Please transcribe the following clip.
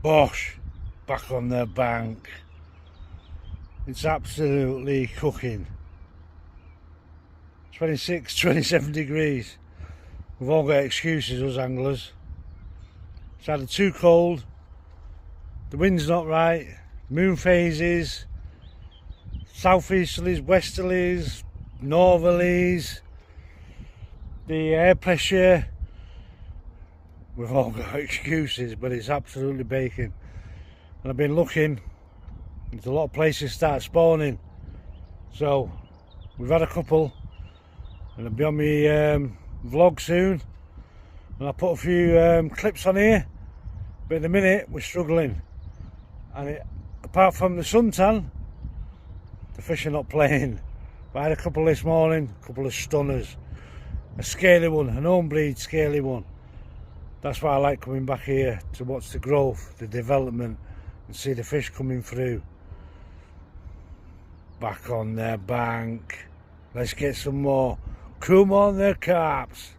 Bosh, back on the bank. It's absolutely cooking. 26, 27 degrees. We've all got excuses, us anglers. It's either too cold, the wind's not right, moon phases, southeasterlies, westerlies, northerlies, the air pressure. We've all got excuses, but it's absolutely baking. And I've been looking, there's a lot of places start spawning. So we've had a couple, and I'll be on my vlog soon. And I'll put a few clips on here, but at the minute we're struggling. And apart from the suntan, the fish are not playing. But I had a couple this morning, a couple of stunners. A scaly one, an home breed scaly one. That's why I like coming back here, to watch the growth, the development, and see the fish coming through. Back on the bank. Let's get some more. Come on the carps.